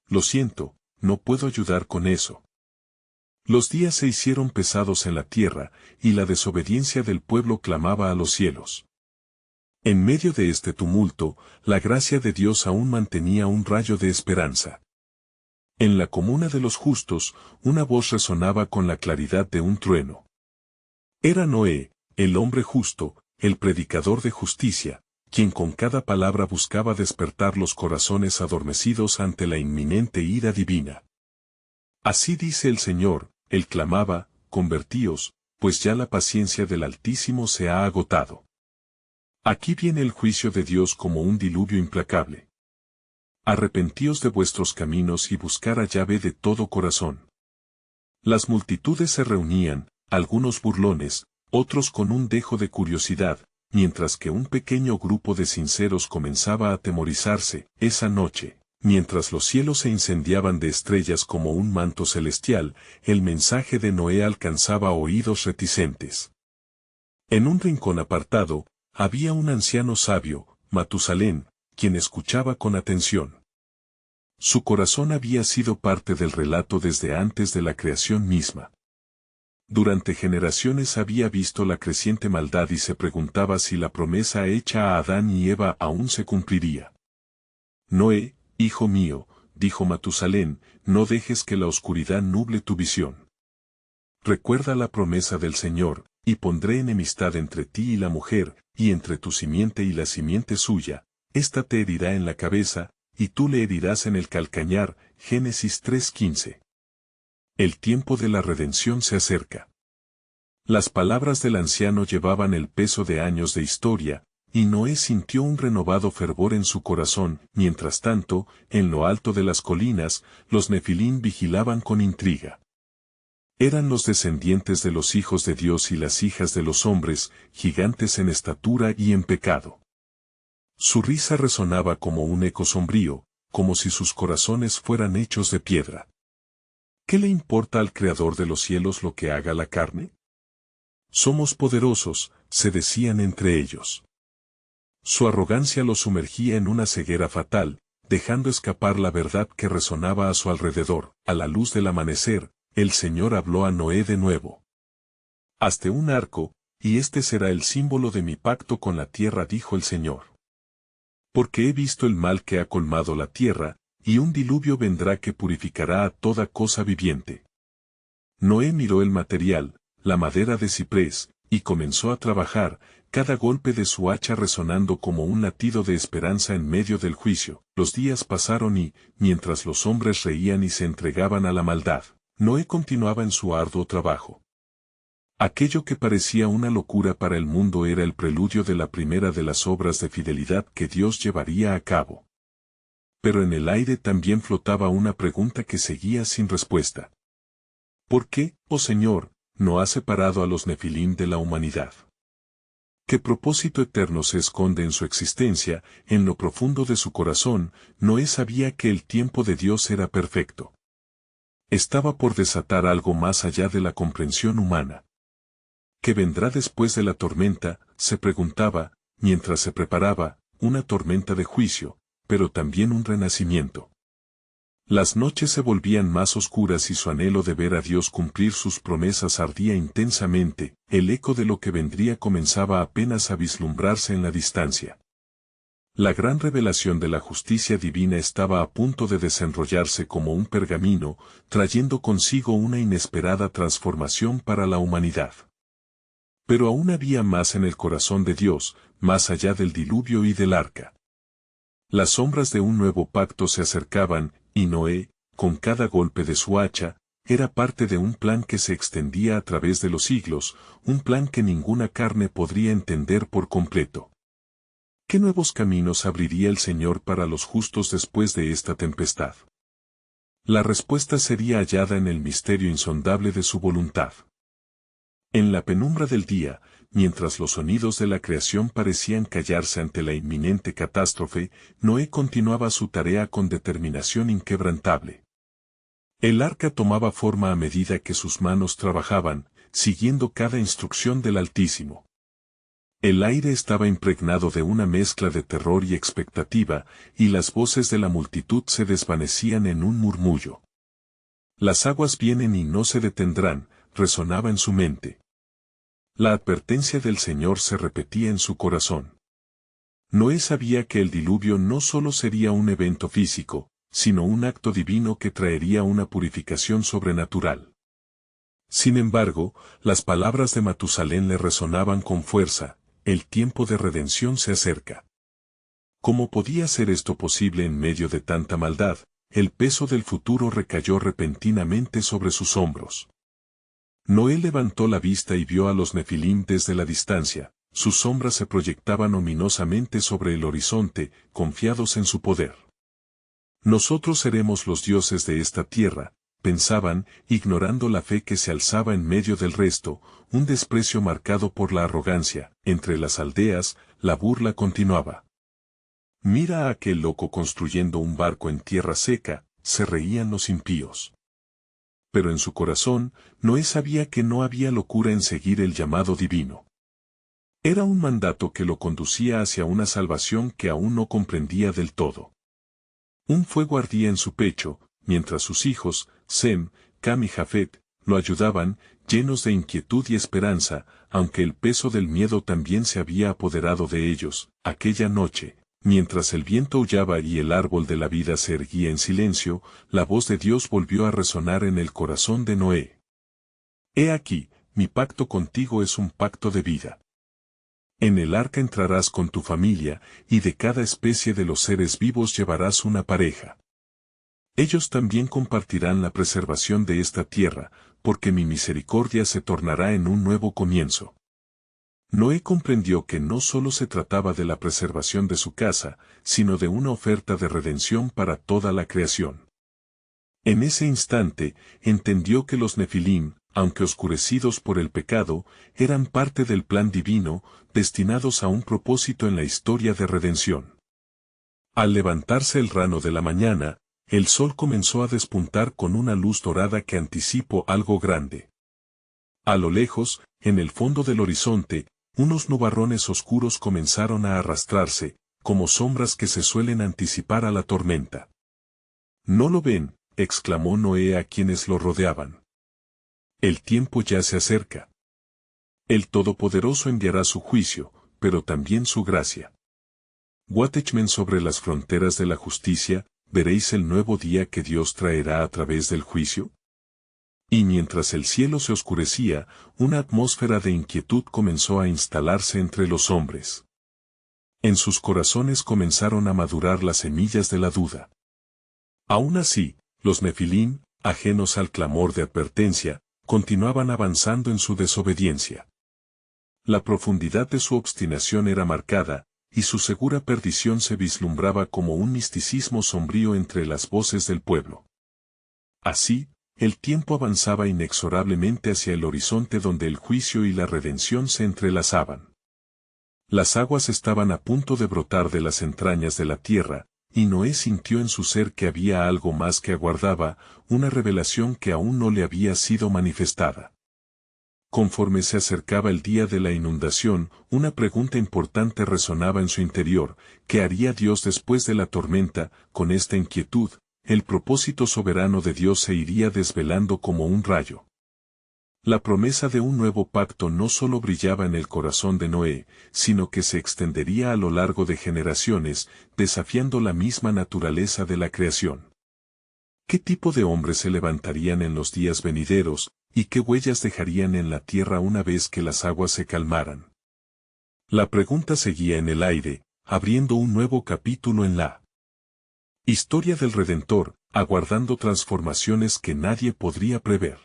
lo siento, no puedo ayudar con eso. Los días se hicieron pesados en la tierra, y la desobediencia del pueblo clamaba a los cielos. En medio de este tumulto, la gracia de Dios aún mantenía un rayo de esperanza. En la comuna de los justos, una voz resonaba con la claridad de un trueno. Era Noé, el hombre justo, el predicador de justicia, quien con cada palabra buscaba despertar los corazones adormecidos ante la inminente ira divina. Así dice el Señor, él clamaba, convertíos, pues ya la paciencia del Altísimo se ha agotado. Aquí viene el juicio de Dios como un diluvio implacable. Arrepentíos de vuestros caminos y buscar a Yahvé de todo corazón. Las multitudes se reunían, algunos burlones, otros con un dejo de curiosidad, mientras que un pequeño grupo de sinceros comenzaba a atemorizarse. Esa noche, mientras los cielos se incendiaban de estrellas como un manto celestial, el mensaje de Noé alcanzaba oídos reticentes. En un rincón apartado, había un anciano sabio, Matusalén, quien escuchaba con atención. Su corazón había sido parte del relato desde antes de la creación misma. Durante generaciones había visto la creciente maldad y se preguntaba si la promesa hecha a Adán y Eva aún se cumpliría. Noé, hijo mío, dijo Matusalén, no dejes que la oscuridad nuble tu visión. Recuerda la promesa del Señor, y pondré enemistad entre ti y la mujer, y entre tu simiente y la simiente suya, ésta te herirá en la cabeza, y tú le herirás en el calcañar. Génesis 3:15. El tiempo de la redención se acerca. Las palabras del anciano llevaban el peso de años de historia, y Noé sintió un renovado fervor en su corazón. Mientras tanto, en lo alto de las colinas, los Nefilín vigilaban con intriga. Eran los descendientes de los hijos de Dios y las hijas de los hombres, gigantes en estatura y en pecado. Su risa resonaba como un eco sombrío, como si sus corazones fueran hechos de piedra. ¿Qué le importa al Creador de los cielos lo que haga la carne? Somos poderosos, se decían entre ellos. Su arrogancia los sumergía en una ceguera fatal, dejando escapar la verdad que resonaba a su alrededor. A la luz del amanecer, el Señor habló a Noé de nuevo. Hazte un arco, y este será el símbolo de mi pacto con la tierra, dijo el Señor. Porque he visto el mal que ha colmado la tierra, y un diluvio vendrá que purificará a toda cosa viviente. Noé miró el material, la madera de ciprés, y comenzó a trabajar, cada golpe de su hacha resonando como un latido de esperanza en medio del juicio. Los días pasaron y, mientras los hombres reían y se entregaban a la maldad, Noé continuaba en su arduo trabajo. Aquello que parecía una locura para el mundo era el preludio de la primera de las obras de fidelidad que Dios llevaría a cabo. Pero en el aire también flotaba una pregunta que seguía sin respuesta. ¿Por qué, oh Señor, no has separado a los Nefilín de la humanidad? ¿Qué propósito eterno se esconde en su existencia? En lo profundo de su corazón, Noé sabía que el tiempo de Dios era perfecto. Estaba por desatar algo más allá de la comprensión humana. ¿Qué vendrá después de la tormenta?, se preguntaba, mientras se preparaba, una tormenta de juicio, pero también un renacimiento. Las noches se volvían más oscuras y su anhelo de ver a Dios cumplir sus promesas ardía intensamente. El eco de lo que vendría comenzaba apenas a vislumbrarse en la distancia. La gran revelación de la justicia divina estaba a punto de desenrollarse como un pergamino, trayendo consigo una inesperada transformación para la humanidad. Pero aún había más en el corazón de Dios, más allá del diluvio y del arca. Las sombras de un nuevo pacto se acercaban, y Noé, con cada golpe de su hacha, era parte de un plan que se extendía a través de los siglos, un plan que ninguna carne podría entender por completo. ¿Qué nuevos caminos abriría el Señor para los justos después de esta tempestad? La respuesta sería hallada en el misterio insondable de su voluntad. En la penumbra del día, mientras los sonidos de la creación parecían callarse ante la inminente catástrofe, Noé continuaba su tarea con determinación inquebrantable. El arca tomaba forma a medida que sus manos trabajaban, siguiendo cada instrucción del Altísimo. El aire estaba impregnado de una mezcla de terror y expectativa, y las voces de la multitud se desvanecían en un murmullo. Las aguas vienen y no se detendrán, resonaba en su mente. La advertencia del Señor se repetía en su corazón. Noé sabía que el diluvio no solo sería un evento físico, sino un acto divino que traería una purificación sobrenatural. Sin embargo, las palabras de Matusalén le resonaban con fuerza: el tiempo de redención se acerca. ¿Cómo podía ser esto posible en medio de tanta maldad? El peso del futuro recayó repentinamente sobre sus hombros. Noé levantó la vista y vio a los nefilim desde la distancia. Sus sombras se proyectaban ominosamente sobre el horizonte, confiados en su poder. Nosotros seremos los dioses de esta tierra, pensaban, ignorando la fe que se alzaba en medio del resto, un desprecio marcado por la arrogancia. Entre las aldeas, la burla continuaba. Mira a aquel loco construyendo un barco en tierra seca, se reían los impíos. Pero en su corazón, Noé sabía que no había locura en seguir el llamado divino. Era un mandato que lo conducía hacia una salvación que aún no comprendía del todo. Un fuego ardía en su pecho, mientras sus hijos, Sem, Cam y Jafet, lo ayudaban, llenos de inquietud y esperanza, aunque el peso del miedo también se había apoderado de ellos. Aquella noche, mientras el viento aullaba y el árbol de la vida se erguía en silencio, la voz de Dios volvió a resonar en el corazón de Noé. He aquí, mi pacto contigo es un pacto de vida. En el arca entrarás con tu familia, y de cada especie de los seres vivos llevarás una pareja. Ellos también compartirán la preservación de esta tierra, porque mi misericordia se tornará en un nuevo comienzo. Noé comprendió que no solo se trataba de la preservación de su casa, sino de una oferta de redención para toda la creación. En ese instante, entendió que los nefilim, aunque oscurecidos por el pecado, eran parte del plan divino, destinados a un propósito en la historia de redención. Al levantarse el rano de la mañana, el sol comenzó a despuntar con una luz dorada que anticipó algo grande. A lo lejos, en el fondo del horizonte, unos nubarrones oscuros comenzaron a arrastrarse, como sombras que se suelen anticipar a la tormenta. ¿No lo ven?, exclamó Noé a quienes lo rodeaban. El tiempo ya se acerca. El Todopoderoso enviará su juicio, pero también su gracia. Watchmen sobre las fronteras de la justicia, ¿veréis el nuevo día que Dios traerá a través del juicio? Y mientras el cielo se oscurecía, una atmósfera de inquietud comenzó a instalarse entre los hombres. En sus corazones comenzaron a madurar las semillas de la duda. Aún así, los nefilim, ajenos al clamor de advertencia, continuaban avanzando en su desobediencia. La profundidad de su obstinación era marcada, y su segura perdición se vislumbraba como un misticismo sombrío entre las voces del pueblo. Así, el tiempo avanzaba inexorablemente hacia el horizonte donde el juicio y la redención se entrelazaban. Las aguas estaban a punto de brotar de las entrañas de la tierra, y Noé sintió en su ser que había algo más que aguardaba, una revelación que aún no le había sido manifestada. Conforme se acercaba el día de la inundación, una pregunta importante resonaba en su interior: ¿qué haría Dios después de la tormenta? Con esta inquietud, el propósito soberano de Dios se iría desvelando como un rayo. La promesa de un nuevo pacto no solo brillaba en el corazón de Noé, sino que se extendería a lo largo de generaciones, desafiando la misma naturaleza de la creación. ¿Qué tipo de hombres se levantarían en los días venideros, y qué huellas dejarían en la tierra una vez que las aguas se calmaran? La pregunta seguía en el aire, abriendo un nuevo capítulo en la historia del Redentor, aguardando transformaciones que nadie podría prever.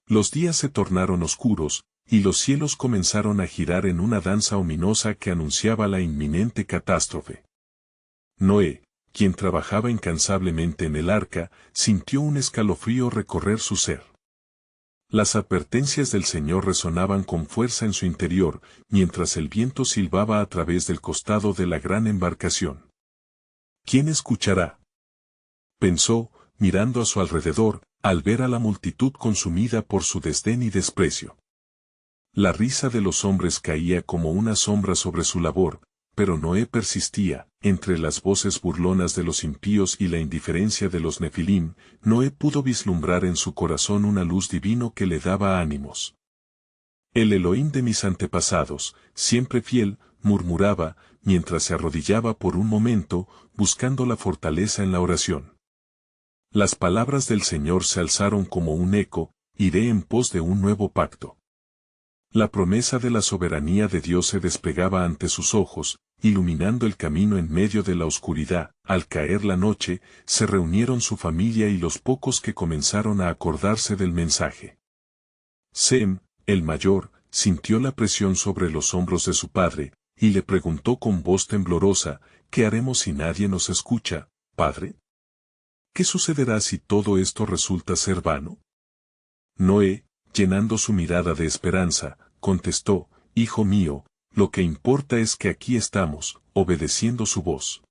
Los días se tornaron oscuros, y los cielos comenzaron a girar en una danza ominosa que anunciaba la inminente catástrofe. Noé, quien trabajaba incansablemente en el arca, sintió un escalofrío recorrer su ser. Las advertencias del Señor resonaban con fuerza en su interior, mientras el viento silbaba a través del costado de la gran embarcación. ¿Quién escuchará?, pensó, mirando a su alrededor, al ver a la multitud consumida por su desdén y desprecio. La risa de los hombres caía como una sombra sobre su labor, pero Noé persistía. Entre las voces burlonas de los impíos y la indiferencia de los nefilim, Noé pudo vislumbrar en su corazón una luz divino que le daba ánimos. El Elohim de mis antepasados, siempre fiel, murmuraba, mientras se arrodillaba por un momento, buscando la fortaleza en la oración. Las palabras del Señor se alzaron como un eco: iré en pos de un nuevo pacto. La promesa de la soberanía de Dios se desplegaba ante sus ojos, iluminando el camino en medio de la oscuridad. Al caer la noche, se reunieron su familia y los pocos que comenzaron a acordarse del mensaje. Sem, el mayor, sintió la presión sobre los hombros de su padre, y le preguntó con voz temblorosa: ¿qué haremos si nadie nos escucha, padre? ¿Qué sucederá si todo esto resulta ser vano? Noé, llenando su mirada de esperanza, contestó: hijo mío, lo que importa es que aquí estamos, obedeciendo su voz.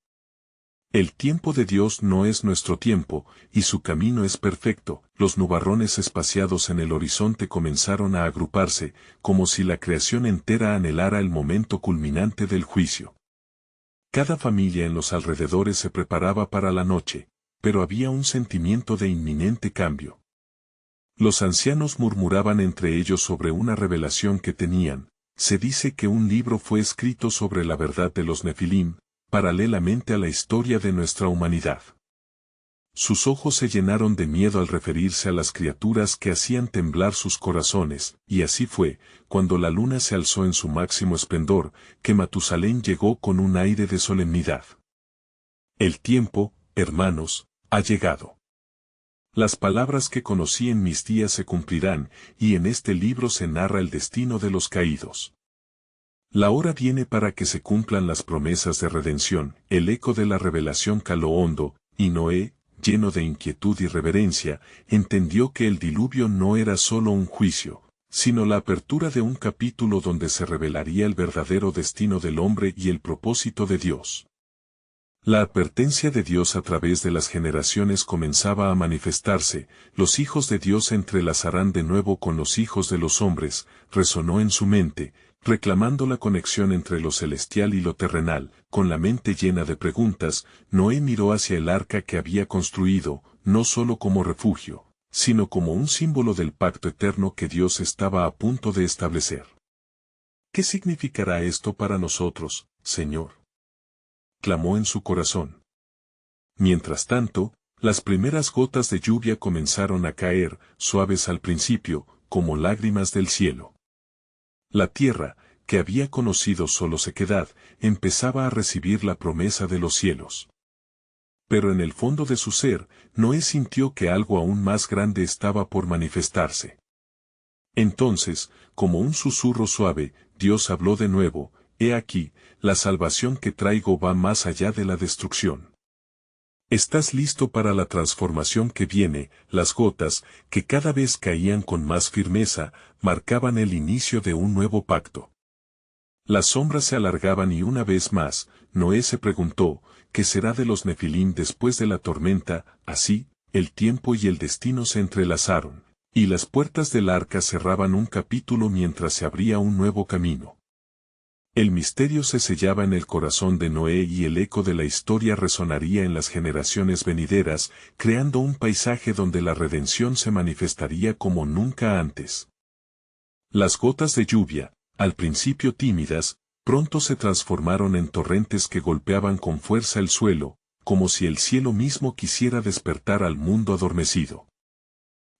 El tiempo de Dios no es nuestro tiempo, y su camino es perfecto. Los nubarrones espaciados en el horizonte comenzaron a agruparse, como si la creación entera anhelara el momento culminante del juicio. Cada familia en los alrededores se preparaba para la noche, pero había un sentimiento de inminente cambio. Los ancianos murmuraban entre ellos sobre una revelación que tenían. Se dice que un libro fue escrito sobre la verdad de los nefilim, paralelamente a la historia de nuestra humanidad. Sus ojos se llenaron de miedo al referirse a las criaturas que hacían temblar sus corazones, y así fue, cuando la luna se alzó en su máximo esplendor, que Matusalén llegó con un aire de solemnidad. El tiempo, hermanos, ha llegado. Las palabras que conocí en mis días se cumplirán, y en este libro se narra el destino de los caídos. La hora viene para que se cumplan las promesas de redención. El eco de la revelación caló hondo, y Noé, lleno de inquietud y reverencia, entendió que el diluvio no era solo un juicio, sino la apertura de un capítulo donde se revelaría el verdadero destino del hombre y el propósito de Dios. La advertencia de Dios a través de las generaciones comenzaba a manifestarse: los hijos de Dios entrelazarán de nuevo con los hijos de los hombres. Resonó en su mente, reclamando la conexión entre lo celestial y lo terrenal. Con la mente llena de preguntas, Noé miró hacia el arca que había construido, no solo como refugio, sino como un símbolo del pacto eterno que Dios estaba a punto de establecer. ¿Qué significará esto para nosotros, Señor?, clamó en su corazón. Mientras tanto, las primeras gotas de lluvia comenzaron a caer, suaves al principio, como lágrimas del cielo. La tierra, que había conocido solo sequedad, empezaba a recibir la promesa de los cielos. Pero en el fondo de su ser, Noé sintió que algo aún más grande estaba por manifestarse. Entonces, como un susurro suave, Dios habló de nuevo: he aquí, la salvación que traigo va más allá de la destrucción. ¿Estás listo para la transformación que viene? Las gotas, que cada vez caían con más firmeza, marcaban el inicio de un nuevo pacto. Las sombras se alargaban y una vez más, Noé se preguntó: ¿qué será de los nefilim después de la tormenta? Así, el tiempo y el destino se entrelazaron, y las puertas del arca cerraban un capítulo mientras se abría un nuevo camino. El misterio se sellaba en el corazón de Noé y el eco de la historia resonaría en las generaciones venideras, creando un paisaje donde la redención se manifestaría como nunca antes. Las gotas de lluvia, al principio tímidas, pronto se transformaron en torrentes que golpeaban con fuerza el suelo, como si el cielo mismo quisiera despertar al mundo adormecido.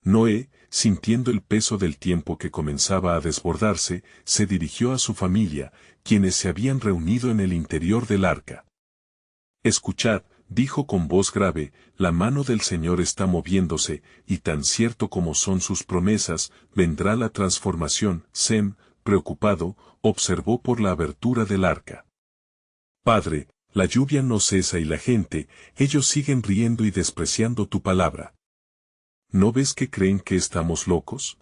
Noé, sintiendo el peso del tiempo que comenzaba a desbordarse, se dirigió a su familia, quienes se habían reunido en el interior del arca. Escuchad, dijo con voz grave: la mano del Señor está moviéndose, y tan cierto como son sus promesas, vendrá la transformación. Sem, preocupado, observó por la abertura del arca. Padre, la lluvia no cesa y la gente, ellos siguen riendo y despreciando tu palabra. ¿No ves que creen que estamos locos?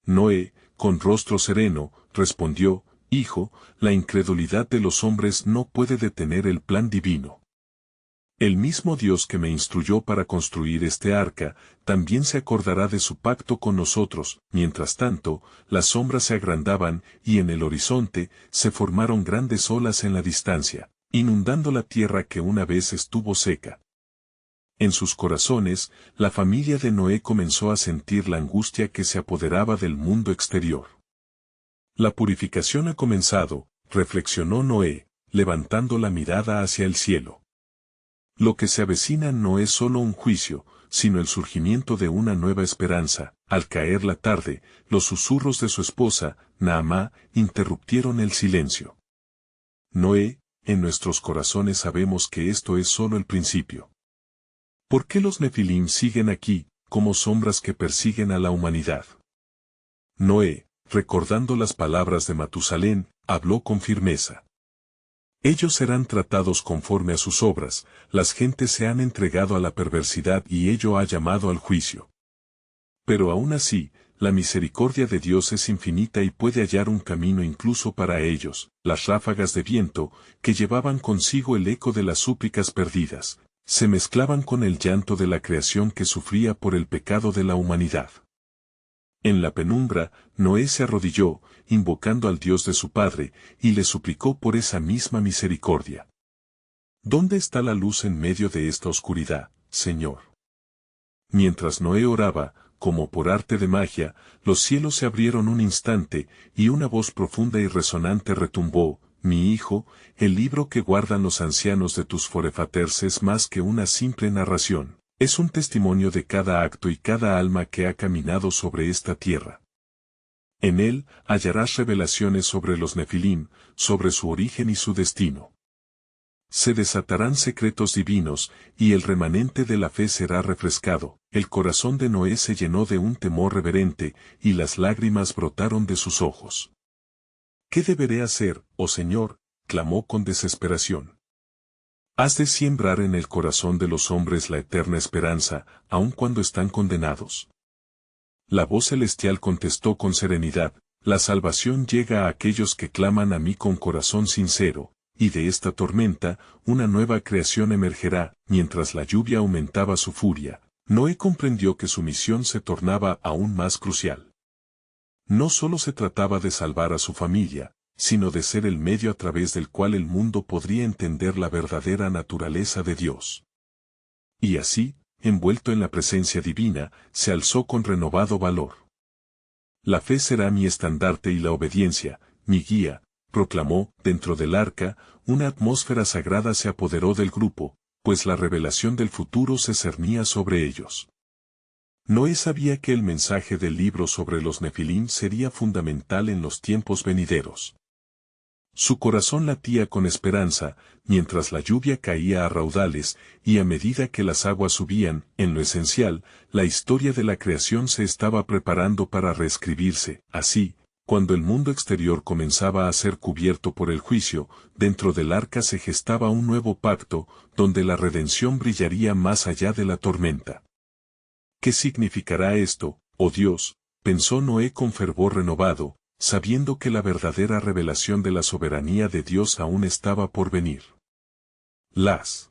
Noé, con rostro sereno, respondió: hijo, la incredulidad de los hombres no puede detener el plan divino. El mismo Dios que me instruyó para construir este arca, también se acordará de su pacto con nosotros. Mientras tanto, las sombras se agrandaban, y en el horizonte, se formaron grandes olas en la distancia, inundando la tierra que una vez estuvo seca. En sus corazones, la familia de Noé comenzó a sentir la angustia que se apoderaba del mundo exterior. La purificación ha comenzado, reflexionó Noé, levantando la mirada hacia el cielo. Lo que se avecina no es solo un juicio, sino el surgimiento de una nueva esperanza. Al caer la tarde, los susurros de su esposa, Naamá, interrumpieron el silencio. Noé, en nuestros corazones sabemos que esto es solo el principio. ¿Por qué los Nefilim siguen aquí, como sombras que persiguen a la humanidad? Noé, recordando las palabras de Matusalén, habló con firmeza. Ellos serán tratados conforme a sus obras, las gentes se han entregado a la perversidad y ello ha llamado al juicio. Pero aún así, la misericordia de Dios es infinita y puede hallar un camino incluso para ellos. Las ráfagas de viento, que llevaban consigo el eco de las súplicas perdidas, se mezclaban con el llanto de la creación que sufría por el pecado de la humanidad. En la penumbra, Noé se arrodilló, invocando al Dios de su padre, y le suplicó por esa misma misericordia. ¿Dónde está la luz en medio de esta oscuridad, Señor? Mientras Noé oraba, como por arte de magia, los cielos se abrieron un instante, y una voz profunda y resonante retumbó: mi hijo, el libro que guardan los ancianos de tus forefathers es más que una simple narración. Es un testimonio de cada acto y cada alma que ha caminado sobre esta tierra. En él hallarás revelaciones sobre los Nefilim, sobre su origen y su destino. Se desatarán secretos divinos, y el remanente de la fe será refrescado. El corazón de Noé se llenó de un temor reverente, y las lágrimas brotaron de sus ojos. ¿Qué deberé hacer, oh Señor?, clamó con desesperación. Has de sembrar en el corazón de los hombres la eterna esperanza, aun cuando están condenados. La voz celestial contestó con serenidad: la salvación llega a aquellos que claman a mí con corazón sincero, y de esta tormenta, una nueva creación emergerá. Mientras la lluvia aumentaba su furia, Noé comprendió que su misión se tornaba aún más crucial. No solo se trataba de salvar a su familia, sino de ser el medio a través del cual el mundo podría entender la verdadera naturaleza de Dios. Y así, envuelto en la presencia divina, se alzó con renovado valor. La fe será mi estandarte y la obediencia, mi guía, proclamó. Dentro del arca, una atmósfera sagrada se apoderó del grupo, pues la revelación del futuro se cernía sobre ellos. Noé sabía que el mensaje del libro sobre los Nefilim sería fundamental en los tiempos venideros. Su corazón latía con esperanza, mientras la lluvia caía a raudales, y a medida que las aguas subían, en lo esencial, la historia de la creación se estaba preparando para reescribirse. Así, cuando el mundo exterior comenzaba a ser cubierto por el juicio, dentro del arca se gestaba un nuevo pacto, donde la redención brillaría más allá de la tormenta. ¿Qué significará esto, oh Dios?, pensó Noé con fervor renovado, sabiendo que la verdadera revelación de la soberanía de Dios aún estaba por venir. Las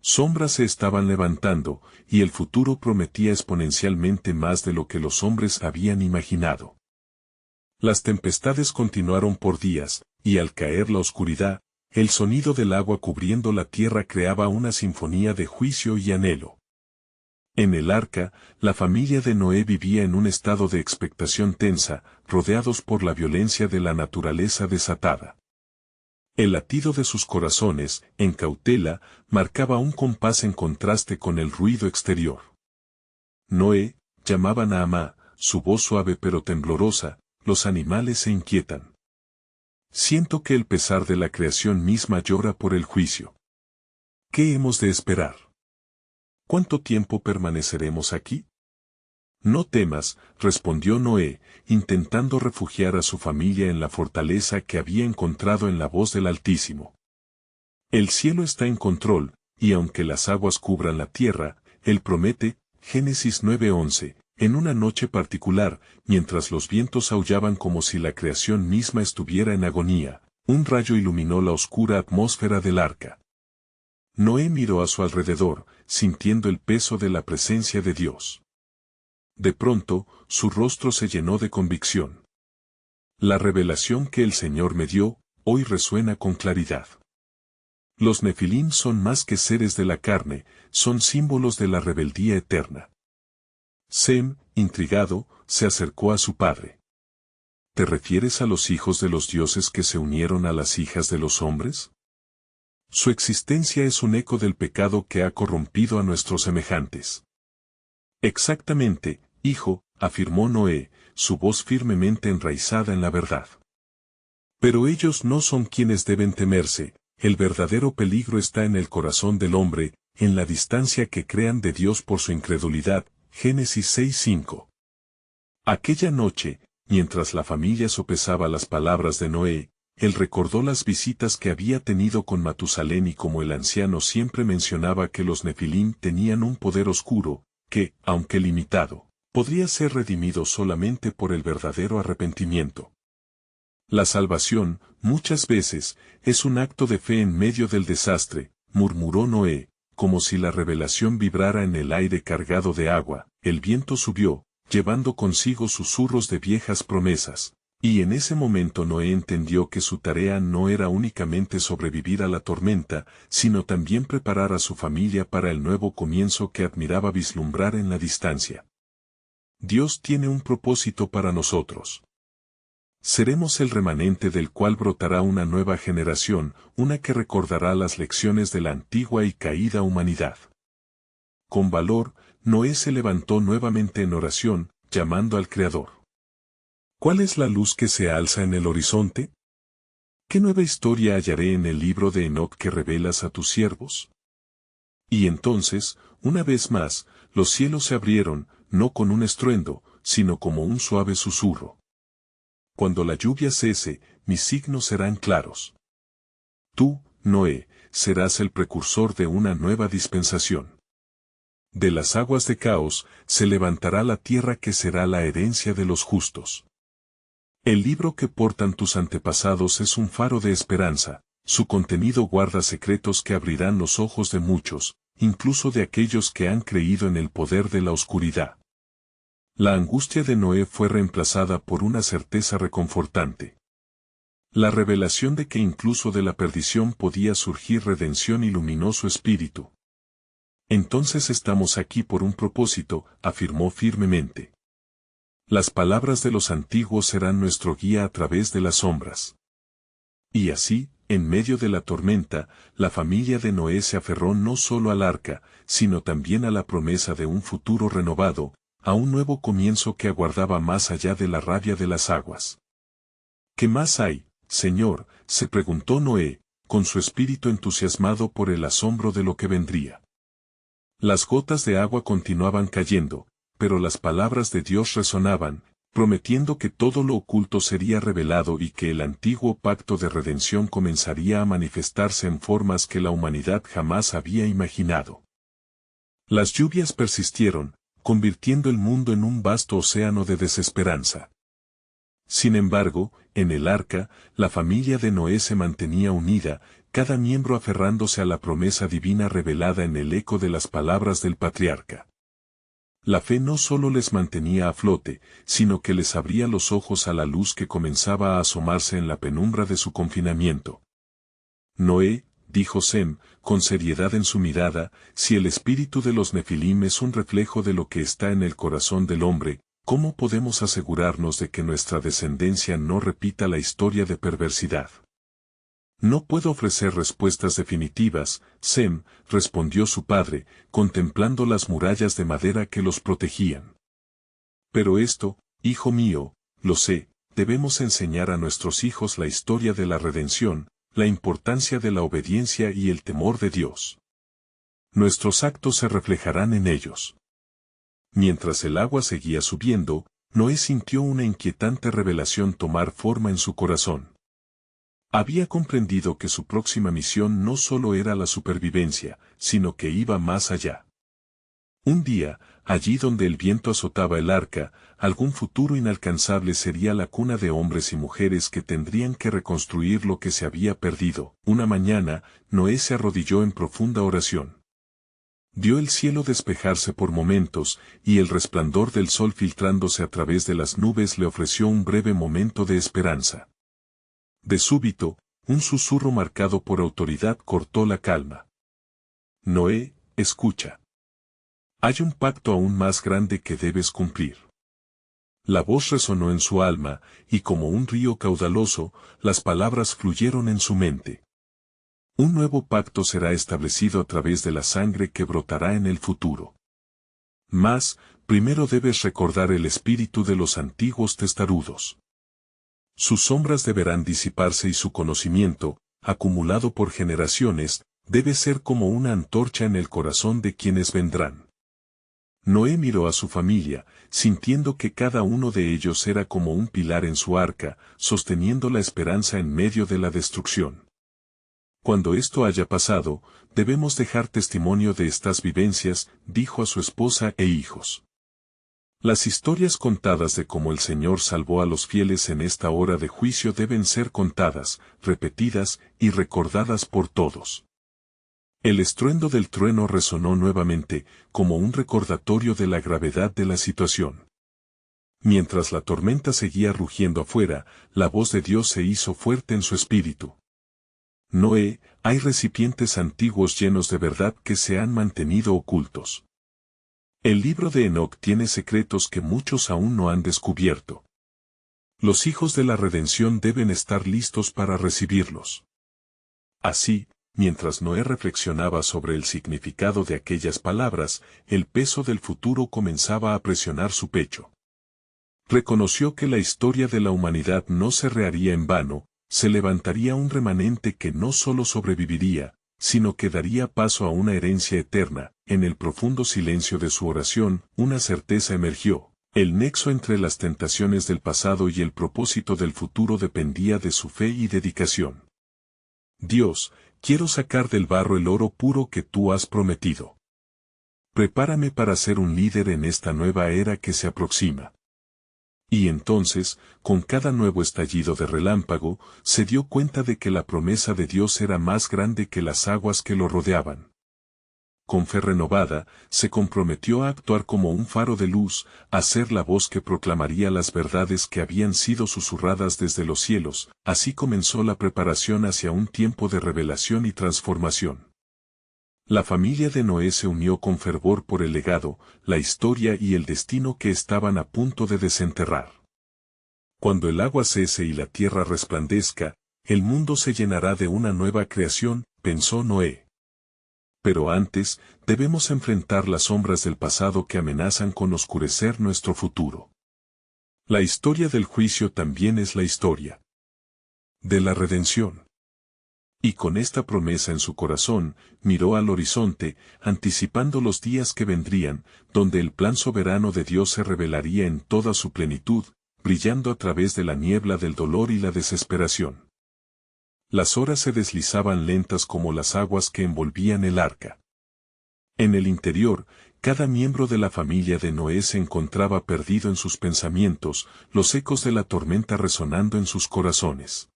sombras se estaban levantando, y el futuro prometía exponencialmente más de lo que los hombres habían imaginado. Las tempestades continuaron por días, y al caer la oscuridad, el sonido del agua cubriendo la tierra creaba una sinfonía de juicio y anhelo. En el arca, la familia de Noé vivía en un estado de expectación tensa, rodeados por la violencia de la naturaleza desatada. El latido de sus corazones, en cautela, marcaba un compás en contraste con el ruido exterior. Noé, llamaba Naamá, su voz suave pero temblorosa: los animales se inquietan. Siento que el pesar de la creación misma llora por el juicio. ¿Qué hemos de esperar? ¿Cuánto tiempo permaneceremos aquí? No temas, respondió Noé, intentando refugiar a su familia en la fortaleza que había encontrado en la voz del Altísimo. El cielo está en control, y aunque las aguas cubran la tierra, Él promete. Génesis 9:11, en una noche particular, mientras los vientos aullaban como si la creación misma estuviera en agonía, un rayo iluminó la oscura atmósfera del arca. Noé miró a su alrededor, sintiendo el peso de la presencia de Dios. De pronto, su rostro se llenó de convicción. La revelación que el Señor me dio, hoy resuena con claridad. Los Nefilim son más que seres de la carne, son símbolos de la rebeldía eterna. Sem, intrigado, se acercó a su padre. ¿Te refieres a los hijos de los dioses que se unieron a las hijas de los hombres? Su existencia es un eco del pecado que ha corrompido a nuestros semejantes. Exactamente, hijo, afirmó Noé, su voz firmemente enraizada en la verdad. Pero ellos no son quienes deben temerse, el verdadero peligro está en el corazón del hombre, en la distancia que crean de Dios por su incredulidad. Génesis 6:5. Aquella noche, mientras la familia sopesaba las palabras de Noé, él recordó las visitas que había tenido con Matusalén y como el anciano siempre mencionaba que los Nefilim tenían un poder oscuro, que, aunque limitado, podría ser redimido solamente por el verdadero arrepentimiento. La salvación, muchas veces, es un acto de fe en medio del desastre, murmuró Noé, como si la revelación vibrara en el aire cargado de agua. El viento subió, llevando consigo susurros de viejas promesas, y en ese momento Noé entendió que su tarea no era únicamente sobrevivir a la tormenta, sino también preparar a su familia para el nuevo comienzo que admiraba vislumbrar en la distancia. Dios tiene un propósito para nosotros. Seremos el remanente del cual brotará una nueva generación, una que recordará las lecciones de la antigua y caída humanidad. Con valor, Noé se levantó nuevamente en oración, llamando al Creador. ¿Cuál es la luz que se alza en el horizonte? ¿Qué nueva historia hallaré en el libro de Enoc que revelas a tus siervos? Y entonces, una vez más, los cielos se abrieron, no con un estruendo, sino como un suave susurro. Cuando la lluvia cese, mis signos serán claros. Tú, Noé, serás el precursor de una nueva dispensación. De las aguas de caos, se levantará la tierra que será la herencia de los justos. El libro que portan tus antepasados es un faro de esperanza, su contenido guarda secretos que abrirán los ojos de muchos, incluso de aquellos que han creído en el poder de la oscuridad. La angustia de Noé fue reemplazada por una certeza reconfortante. La revelación de que incluso de la perdición podía surgir redención iluminó su espíritu. Entonces estamos aquí por un propósito, afirmó firmemente. Las palabras de los antiguos serán nuestro guía a través de las sombras. Y así, en medio de la tormenta, la familia de Noé se aferró no solo al arca, sino también a la promesa de un futuro renovado, a un nuevo comienzo que aguardaba más allá de la rabia de las aguas. ¿Qué más hay, Señor?, se preguntó Noé, con su espíritu entusiasmado por el asombro de lo que vendría. Las gotas de agua continuaban cayendo, pero las palabras de Dios resonaban, prometiendo que todo lo oculto sería revelado y que el antiguo pacto de redención comenzaría a manifestarse en formas que la humanidad jamás había imaginado. Las lluvias persistieron, convirtiendo el mundo en un vasto océano de desesperanza. Sin embargo, en el arca, la familia de Noé se mantenía unida, cada miembro aferrándose a la promesa divina revelada en el eco de las palabras del patriarca. La fe no solo les mantenía a flote, sino que les abría los ojos a la luz que comenzaba a asomarse en la penumbra de su confinamiento. Noé, dijo Sem, con seriedad en su mirada, si el espíritu de los Nefilim es un reflejo de lo que está en el corazón del hombre, ¿cómo podemos asegurarnos de que nuestra descendencia no repita la historia de perversidad? No puedo ofrecer respuestas definitivas, Sem, respondió su padre, contemplando las murallas de madera que los protegían. Pero esto, hijo mío, lo sé, debemos enseñar a nuestros hijos la historia de la redención, la importancia de la obediencia y el temor de Dios. Nuestros actos se reflejarán en ellos. Mientras el agua seguía subiendo, Noé sintió una inquietante revelación tomar forma en su corazón. Había comprendido que su próxima misión no solo era la supervivencia, sino que iba más allá. Un día, allí donde el viento azotaba el arca, algún futuro inalcanzable sería la cuna de hombres y mujeres que tendrían que reconstruir lo que se había perdido. Una mañana, Noé se arrodilló en profunda oración. Vio el cielo despejarse por momentos, y el resplandor del sol filtrándose a través de las nubes le ofreció un breve momento de esperanza. De súbito, un susurro marcado por autoridad cortó la calma. Noé, escucha. Hay un pacto aún más grande que debes cumplir. La voz resonó en su alma, y como un río caudaloso, las palabras fluyeron en su mente. Un nuevo pacto será establecido a través de la sangre que brotará en el futuro. Mas, primero debes recordar el espíritu de los antiguos testarudos. Sus sombras deberán disiparse y su conocimiento, acumulado por generaciones, debe ser como una antorcha en el corazón de quienes vendrán. Noé miró a su familia, sintiendo que cada uno de ellos era como un pilar en su arca, sosteniendo la esperanza en medio de la destrucción. Cuando esto haya pasado, debemos dejar testimonio de estas vivencias, dijo a su esposa e hijos. Las historias contadas de cómo el Señor salvó a los fieles en esta hora de juicio deben ser contadas, repetidas y recordadas por todos. El estruendo del trueno resonó nuevamente, como un recordatorio de la gravedad de la situación. Mientras la tormenta seguía rugiendo afuera, la voz de Dios se hizo fuerte en su espíritu. Noé, hay recipientes antiguos llenos de verdad que se han mantenido ocultos. El libro de Enoc tiene secretos que muchos aún no han descubierto. Los hijos de la redención deben estar listos para recibirlos. Así, mientras Noé reflexionaba sobre el significado de aquellas palabras, el peso del futuro comenzaba a presionar su pecho. Reconoció que la historia de la humanidad no se reharía en vano, se levantaría un remanente que no solo sobreviviría, sino que daría paso a una herencia eterna. En el profundo silencio de su oración, una certeza emergió. El nexo entre las tentaciones del pasado y el propósito del futuro dependía de su fe y dedicación. Dios, quiero sacar del barro el oro puro que tú has prometido. Prepárame para ser un líder en esta nueva era que se aproxima. Y entonces, con cada nuevo estallido de relámpago, se dio cuenta de que la promesa de Dios era más grande que las aguas que lo rodeaban. Con fe renovada, se comprometió a actuar como un faro de luz, a ser la voz que proclamaría las verdades que habían sido susurradas desde los cielos. Así comenzó la preparación hacia un tiempo de revelación y transformación. La familia de Noé se unió con fervor por el legado, la historia y el destino que estaban a punto de desenterrar. Cuando el agua cese y la tierra resplandezca, el mundo se llenará de una nueva creación, pensó Noé. Pero antes, debemos enfrentar las sombras del pasado que amenazan con oscurecer nuestro futuro. La historia del juicio también es la historia de la redención. Y con esta promesa en su corazón, miró al horizonte, anticipando los días que vendrían, donde el plan soberano de Dios se revelaría en toda su plenitud, brillando a través de la niebla del dolor y la desesperación. Las horas se deslizaban lentas como las aguas que envolvían el arca. En el interior, cada miembro de la familia de Noé se encontraba perdido en sus pensamientos, los ecos de la tormenta resonando en sus corazones.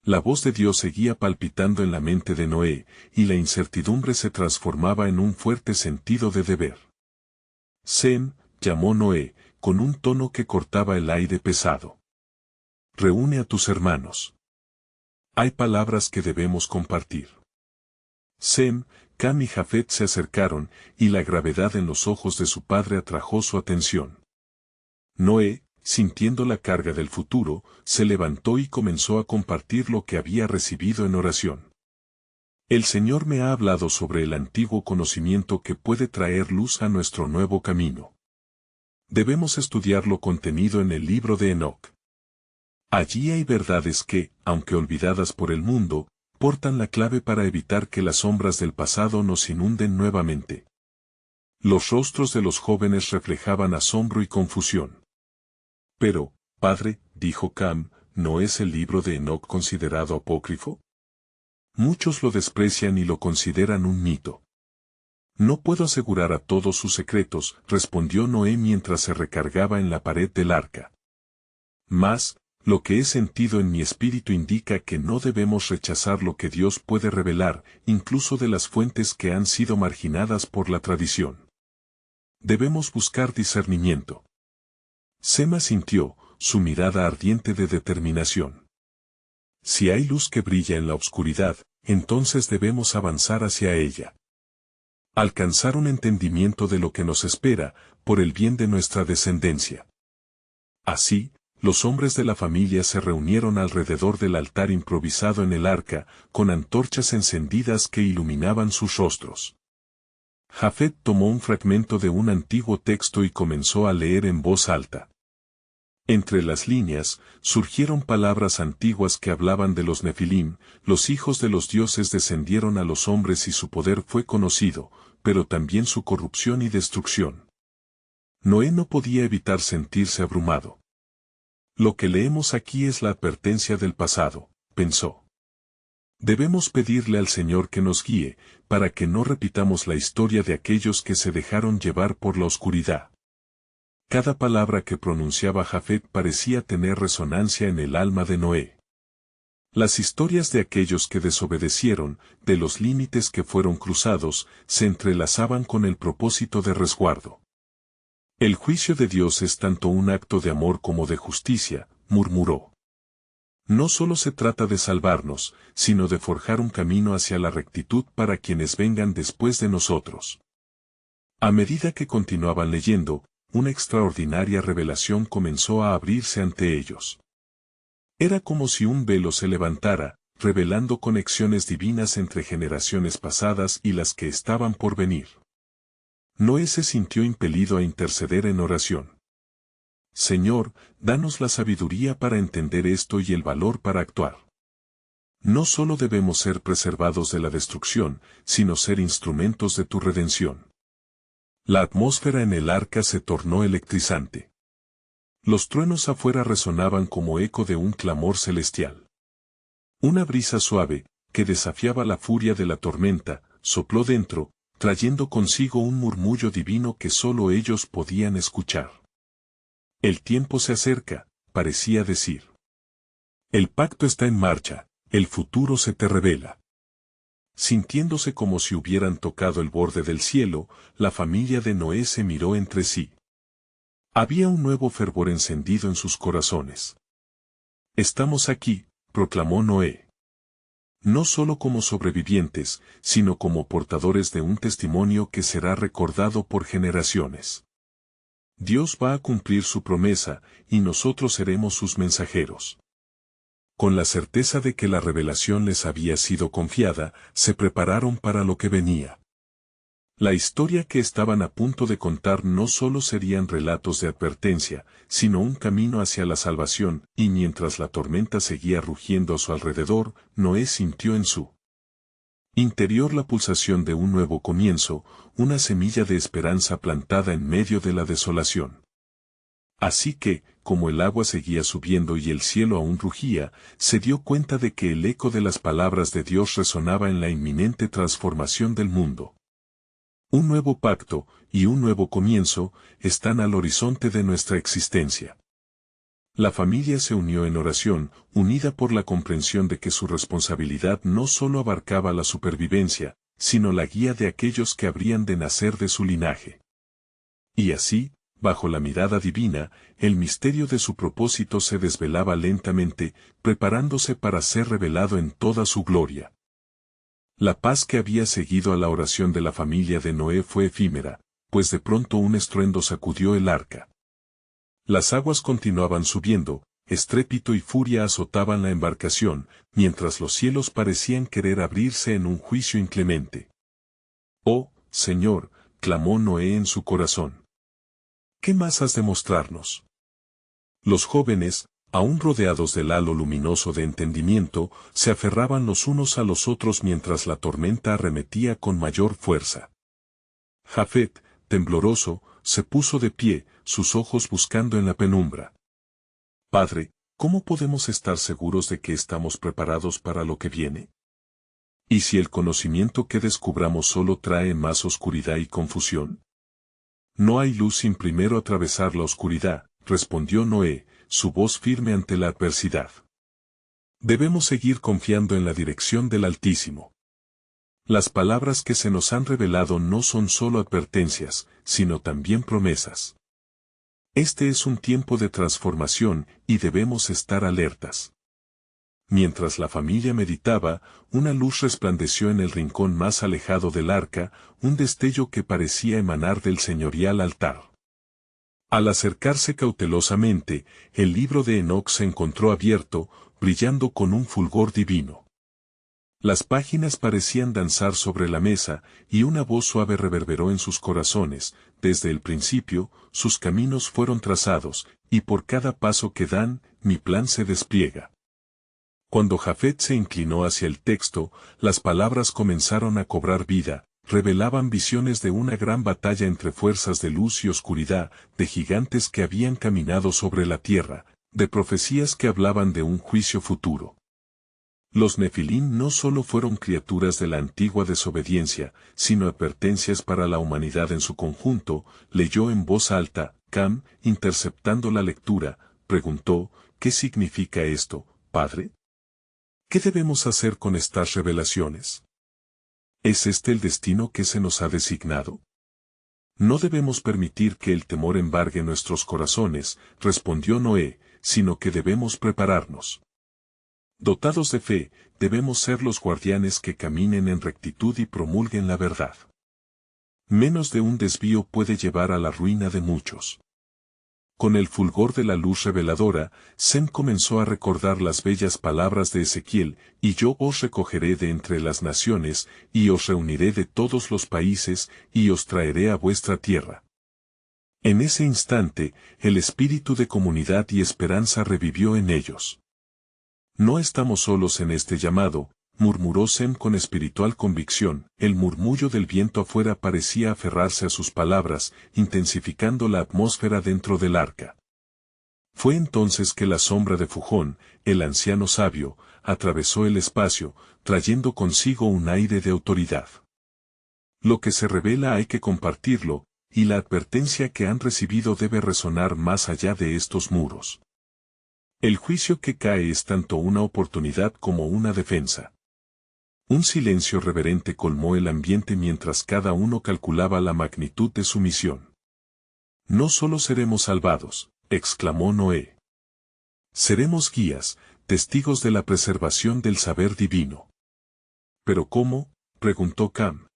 La voz de Dios seguía palpitando en la mente de Noé, y la incertidumbre se transformaba en un fuerte sentido de deber. Sem, llamó Noé, con un tono que cortaba el aire pesado. Reúne a tus hermanos. Hay palabras que debemos compartir. Sem, Cam y Jafet se acercaron, y la gravedad en los ojos de su padre atrajo su atención. Noé, sintiendo la carga del futuro, se levantó y comenzó a compartir lo que había recibido en oración. El Señor me ha hablado sobre el antiguo conocimiento que puede traer luz a nuestro nuevo camino. Debemos estudiar lo contenido en el libro de Enoc. Allí hay verdades que, aunque olvidadas por el mundo, portan la clave para evitar que las sombras del pasado nos inunden nuevamente. Los rostros de los jóvenes reflejaban asombro y confusión. Pero, padre, dijo Cam, ¿no es el libro de Enoc considerado apócrifo? Muchos lo desprecian y lo consideran un mito. No puedo asegurar a todos sus secretos, respondió Noé mientras se recargaba en la pared del arca. Mas, lo que he sentido en mi espíritu indica que no debemos rechazar lo que Dios puede revelar, incluso de las fuentes que han sido marginadas por la tradición. Debemos buscar discernimiento. Sema sintió, su mirada ardiente de determinación. Si hay luz que brilla en la oscuridad, entonces debemos avanzar hacia ella. Alcanzar un entendimiento de lo que nos espera, por el bien de nuestra descendencia. Así, los hombres de la familia se reunieron alrededor del altar improvisado en el arca, con antorchas encendidas que iluminaban sus rostros. Jafet tomó un fragmento de un antiguo texto y comenzó a leer en voz alta. Entre las líneas, surgieron palabras antiguas que hablaban de los Nefilim, los hijos de los dioses descendieron a los hombres y su poder fue conocido, pero también su corrupción y destrucción. Noé no podía evitar sentirse abrumado. Lo que leemos aquí es la advertencia del pasado, pensó. Debemos pedirle al Señor que nos guíe, para que no repitamos la historia de aquellos que se dejaron llevar por la oscuridad. Cada palabra que pronunciaba Jafet parecía tener resonancia en el alma de Noé. Las historias de aquellos que desobedecieron, de los límites que fueron cruzados, se entrelazaban con el propósito de resguardo. El juicio de Dios es tanto un acto de amor como de justicia, murmuró. No solo se trata de salvarnos, sino de forjar un camino hacia la rectitud para quienes vengan después de nosotros. A medida que continuaban leyendo, una extraordinaria revelación comenzó a abrirse ante ellos. Era como si un velo se levantara, revelando conexiones divinas entre generaciones pasadas y las que estaban por venir. Noé se sintió impelido a interceder en oración. Señor, danos la sabiduría para entender esto y el valor para actuar. No solo debemos ser preservados de la destrucción, sino ser instrumentos de tu redención. La atmósfera en el arca se tornó electrizante. Los truenos afuera resonaban como eco de un clamor celestial. Una brisa suave, que desafiaba la furia de la tormenta, sopló dentro, trayendo consigo un murmullo divino que solo ellos podían escuchar. El tiempo se acerca, parecía decir. El pacto está en marcha, el futuro se te revela. Sintiéndose como si hubieran tocado el borde del cielo, la familia de Noé se miró entre sí. Había un nuevo fervor encendido en sus corazones. Estamos aquí, proclamó Noé. No solo como sobrevivientes, sino como portadores de un testimonio que será recordado por generaciones. Dios va a cumplir su promesa, y nosotros seremos sus mensajeros. Con la certeza de que la revelación les había sido confiada, se prepararon para lo que venía. La historia que estaban a punto de contar no solo serían relatos de advertencia, sino un camino hacia la salvación, y mientras la tormenta seguía rugiendo a su alrededor, Noé sintió en su interior la pulsación de un nuevo comienzo, una semilla de esperanza plantada en medio de la desolación. Así que, como el agua seguía subiendo y el cielo aún rugía, se dio cuenta de que el eco de las palabras de Dios resonaba en la inminente transformación del mundo. Un nuevo pacto, y un nuevo comienzo, están al horizonte de nuestra existencia. La familia se unió en oración, unida por la comprensión de que su responsabilidad no solo abarcaba la supervivencia, sino la guía de aquellos que habrían de nacer de su linaje. Y así, bajo la mirada divina, el misterio de su propósito se desvelaba lentamente, preparándose para ser revelado en toda su gloria. La paz que había seguido a la oración de la familia de Noé fue efímera, pues de pronto un estruendo sacudió el arca. Las aguas continuaban subiendo, estrépito y furia azotaban la embarcación, mientras los cielos parecían querer abrirse en un juicio inclemente. «Oh, Señor», clamó Noé en su corazón. «¿Qué más has de mostrarnos?» Los jóvenes, aún rodeados del halo luminoso de entendimiento, se aferraban los unos a los otros mientras la tormenta arremetía con mayor fuerza. Jafet, tembloroso, se puso de pie, sus ojos buscando en la penumbra. «Padre, ¿cómo podemos estar seguros de que estamos preparados para lo que viene?» ¿Y si el conocimiento que descubramos solo trae más oscuridad y confusión? No hay luz sin primero atravesar la oscuridad, respondió Noé, su voz firme ante la adversidad. Debemos seguir confiando en la dirección del Altísimo. Las palabras que se nos han revelado no son solo advertencias, sino también promesas. Este es un tiempo de transformación y debemos estar alertas. Mientras la familia meditaba, una luz resplandeció en el rincón más alejado del arca, un destello que parecía emanar del señorial altar. Al acercarse cautelosamente, el libro de Enoc se encontró abierto, brillando con un fulgor divino. Las páginas parecían danzar sobre la mesa, y una voz suave reverberó en sus corazones. Desde el principio, sus caminos fueron trazados, y por cada paso que dan, mi plan se despliega. Cuando Jafet se inclinó hacia el texto, las palabras comenzaron a cobrar vida, revelaban visiones de una gran batalla entre fuerzas de luz y oscuridad, de gigantes que habían caminado sobre la tierra, de profecías que hablaban de un juicio futuro. Los Nefilim no solo fueron criaturas de la antigua desobediencia, sino advertencias para la humanidad en su conjunto, leyó en voz alta. Cam, interceptando la lectura, preguntó, ¿qué significa esto, padre? ¿Qué debemos hacer con estas revelaciones? ¿Es este el destino que se nos ha designado? No debemos permitir que el temor embargue nuestros corazones, respondió Noé, sino que debemos prepararnos. Dotados de fe, debemos ser los guardianes que caminen en rectitud y promulguen la verdad. Menos de un desvío puede llevar a la ruina de muchos. Con el fulgor de la luz reveladora, Sem comenzó a recordar las bellas palabras de Ezequiel, y yo os recogeré de entre las naciones, y os reuniré de todos los países, y os traeré a vuestra tierra. En ese instante, el espíritu de comunidad y esperanza revivió en ellos. No estamos solos en este llamado, murmuró Sem con espiritual convicción. El murmullo del viento afuera parecía aferrarse a sus palabras, intensificando la atmósfera dentro del arca. Fue entonces que la sombra de Fujón, el anciano sabio, atravesó el espacio, trayendo consigo un aire de autoridad. Lo que se revela hay que compartirlo, y la advertencia que han recibido debe resonar más allá de estos muros. El juicio que cae es tanto una oportunidad como una defensa. Un silencio reverente colmó el ambiente mientras cada uno calculaba la magnitud de su misión. No solo seremos salvados, exclamó Noé. Seremos guías, testigos de la preservación del saber divino. ¿Pero cómo?, preguntó Cam.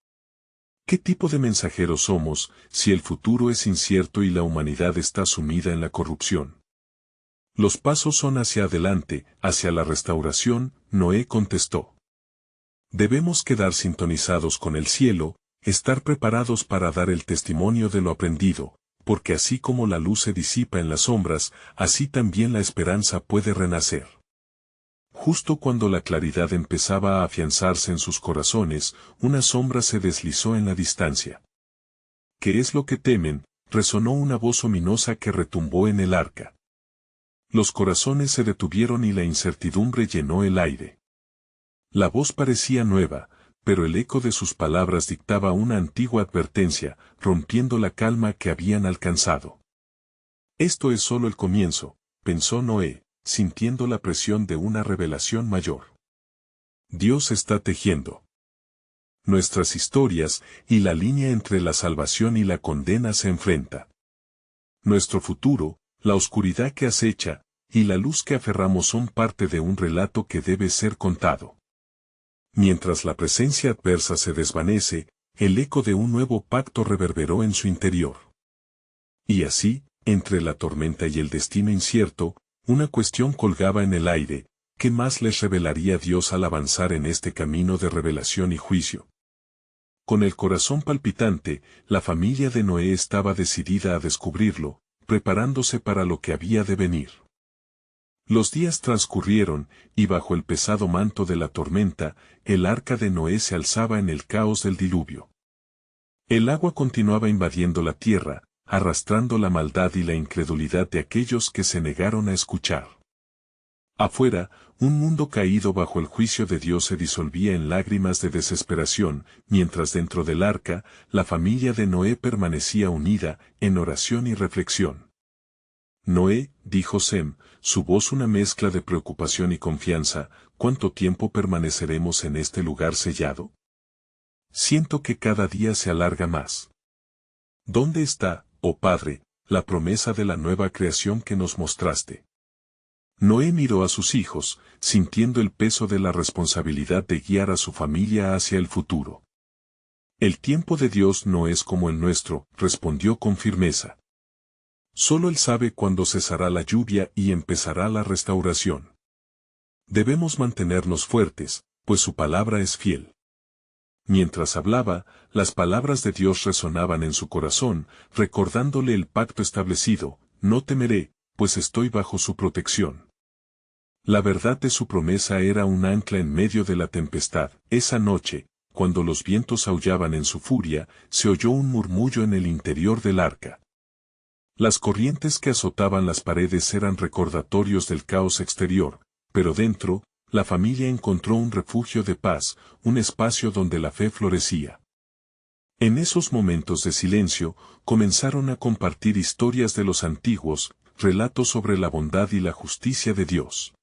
¿Qué tipo de mensajeros somos, si el futuro es incierto y la humanidad está sumida en la corrupción? Los pasos son hacia adelante, hacia la restauración, Noé contestó. Debemos quedar sintonizados con el cielo, estar preparados para dar el testimonio de lo aprendido, porque así como la luz se disipa en las sombras, así también la esperanza puede renacer. Justo cuando la claridad empezaba a afianzarse en sus corazones, una sombra se deslizó en la distancia. ¿Qué es lo que temen?, resonó una voz ominosa que retumbó en el arca. Los corazones se detuvieron y la incertidumbre llenó el aire. La voz parecía nueva, pero el eco de sus palabras dictaba una antigua advertencia, rompiendo la calma que habían alcanzado. Esto es solo el comienzo, pensó Noé, sintiendo la presión de una revelación mayor. Dios está tejiendo nuestras historias, y la línea entre la salvación y la condena se enfrenta. Nuestro futuro, la oscuridad que acecha, y la luz que aferramos son parte de un relato que debe ser contado. Mientras la presencia adversa se desvanece, el eco de un nuevo pacto reverberó en su interior. Y así, entre la tormenta y el destino incierto, una cuestión colgaba en el aire: ¿qué más les revelaría Dios al avanzar en este camino de revelación y juicio? Con el corazón palpitante, la familia de Noé estaba decidida a descubrirlo, preparándose para lo que había de venir. Los días transcurrieron, y bajo el pesado manto de la tormenta, el arca de Noé se alzaba en el caos del diluvio. El agua continuaba invadiendo la tierra, arrastrando la maldad y la incredulidad de aquellos que se negaron a escuchar. Afuera, un mundo caído bajo el juicio de Dios se disolvía en lágrimas de desesperación, mientras dentro del arca, la familia de Noé permanecía unida, en oración y reflexión. Noé, dijo Sem, su voz una mezcla de preocupación y confianza, ¿cuánto tiempo permaneceremos en este lugar sellado? Siento que cada día se alarga más. ¿Dónde está, oh Padre, la promesa de la nueva creación que nos mostraste? Noé miró a sus hijos, sintiendo el peso de la responsabilidad de guiar a su familia hacia el futuro. El tiempo de Dios no es como el nuestro, respondió con firmeza. Solo Él sabe cuándo cesará la lluvia y empezará la restauración. Debemos mantenernos fuertes, pues su palabra es fiel. Mientras hablaba, las palabras de Dios resonaban en su corazón, recordándole el pacto establecido: no temeré, pues estoy bajo su protección. La verdad de su promesa era un ancla en medio de la tempestad. Esa noche, cuando los vientos aullaban en su furia, se oyó un murmullo en el interior del arca. Las corrientes que azotaban las paredes eran recordatorios del caos exterior, pero dentro, la familia encontró un refugio de paz, un espacio donde la fe florecía. En esos momentos de silencio, comenzaron a compartir historias de los antiguos, relatos sobre la bondad y la justicia de Dios.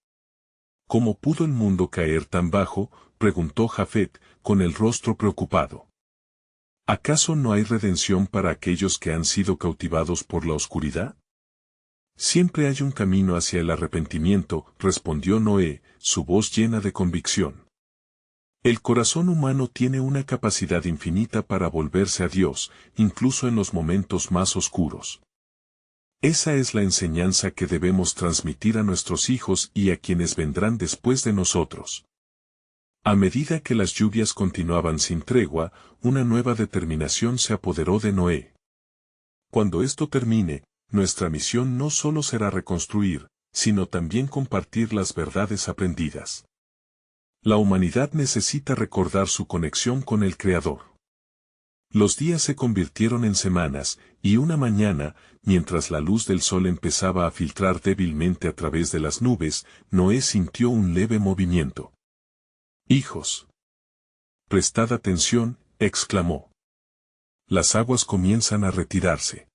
¿Cómo pudo el mundo caer tan bajo?, preguntó Jafet, con el rostro preocupado. ¿Acaso no hay redención para aquellos que han sido cautivados por la oscuridad? Siempre hay un camino hacia el arrepentimiento, respondió Noé, su voz llena de convicción. El corazón humano tiene una capacidad infinita para volverse a Dios, incluso en los momentos más oscuros. Esa es la enseñanza que debemos transmitir a nuestros hijos y a quienes vendrán después de nosotros. A medida que las lluvias continuaban sin tregua, una nueva determinación se apoderó de Noé. Cuando esto termine, nuestra misión no solo será reconstruir, sino también compartir las verdades aprendidas. La humanidad necesita recordar su conexión con el Creador. Los días se convirtieron en semanas, y una mañana, mientras la luz del sol empezaba a filtrar débilmente a través de las nubes, Noé sintió un leve movimiento. «Hijos, prestad atención», exclamó. «Las aguas comienzan a retirarse».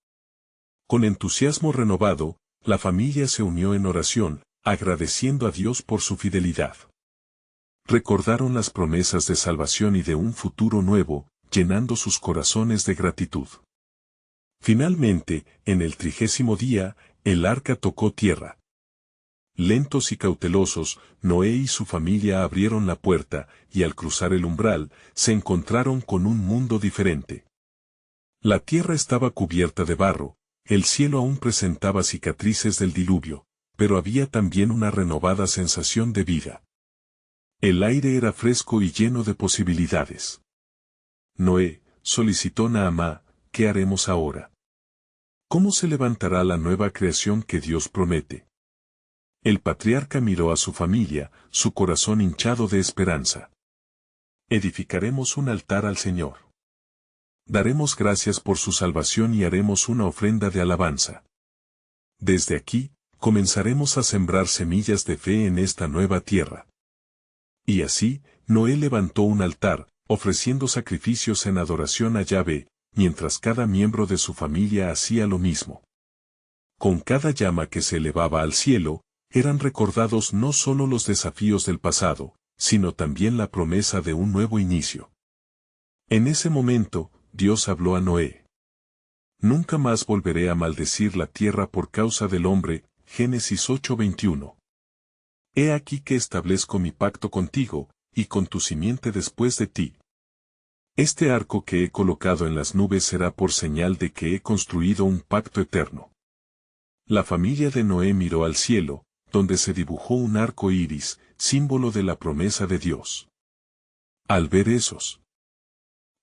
Con entusiasmo renovado, la familia se unió en oración, agradeciendo a Dios por su fidelidad. Recordaron las promesas de salvación y de un futuro nuevo, llenando sus corazones de gratitud. Finalmente, en el 30º día, el arca tocó tierra. Lentos y cautelosos, Noé y su familia abrieron la puerta, y al cruzar el umbral, se encontraron con un mundo diferente. La tierra estaba cubierta de barro, el cielo aún presentaba cicatrices del diluvio, pero había también una renovada sensación de vida. El aire era fresco y lleno de posibilidades. Noé, solicitó Naamá, ¿qué haremos ahora? ¿Cómo se levantará la nueva creación que Dios promete? El patriarca miró a su familia, su corazón hinchado de esperanza. Edificaremos un altar al Señor. Daremos gracias por su salvación y haremos una ofrenda de alabanza. Desde aquí, comenzaremos a sembrar semillas de fe en esta nueva tierra. Y así, Noé levantó un altar, ofreciendo sacrificios en adoración a Yahvé, mientras cada miembro de su familia hacía lo mismo. Con cada llama que se elevaba al cielo, eran recordados no solo los desafíos del pasado, sino también la promesa de un nuevo inicio. En ese momento, Dios habló a Noé. Nunca más volveré a maldecir la tierra por causa del hombre, Génesis 8:21. He aquí que establezco mi pacto contigo, y con tu simiente después de ti. Este arco que he colocado en las nubes será por señal de que he construido un pacto eterno. La familia de Noé miró al cielo, donde se dibujó un arco iris, símbolo de la promesa de Dios. Al ver esos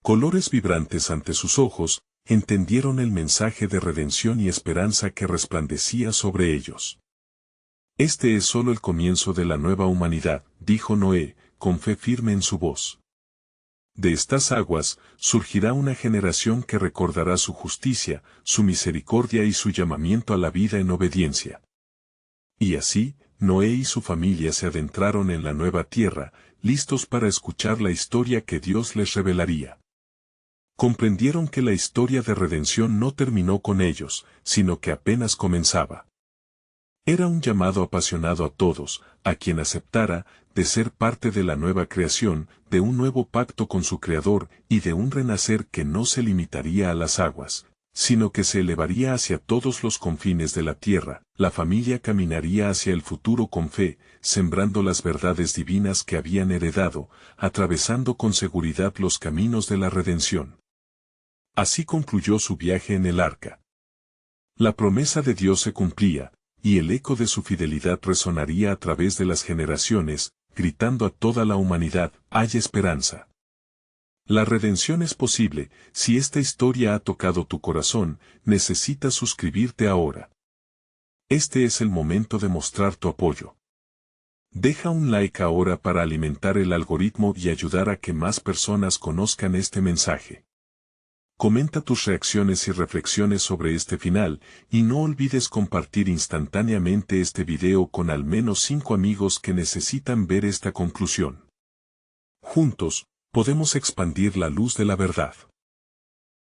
colores vibrantes ante sus ojos, entendieron el mensaje de redención y esperanza que resplandecía sobre ellos. Este es solo el comienzo de la nueva humanidad, dijo Noé, con fe firme en su voz. De estas aguas, surgirá una generación que recordará su justicia, su misericordia y su llamamiento a la vida en obediencia. Y así, Noé y su familia se adentraron en la nueva tierra, listos para escuchar la historia que Dios les revelaría. Comprendieron que la historia de redención no terminó con ellos, sino que apenas comenzaba. Era un llamado apasionado a todos, a quien aceptara, de ser parte de la nueva creación, de un nuevo pacto con su Creador y de un renacer que no se limitaría a las aguas, sino que se elevaría hacia todos los confines de la tierra. La familia caminaría hacia el futuro con fe, sembrando las verdades divinas que habían heredado, atravesando con seguridad los caminos de la redención. Así concluyó su viaje en el arca. La promesa de Dios se cumplía, y el eco de su fidelidad resonaría a través de las generaciones, gritando a toda la humanidad: hay esperanza. La redención es posible. Si esta historia ha tocado tu corazón, necesitas suscribirte ahora. Este es el momento de mostrar tu apoyo. Deja un like ahora para alimentar el algoritmo y ayudar a que más personas conozcan este mensaje. Comenta tus reacciones y reflexiones sobre este final, y no olvides compartir instantáneamente este video con al menos 5 amigos que necesitan ver esta conclusión. Juntos, podemos expandir la luz de la verdad.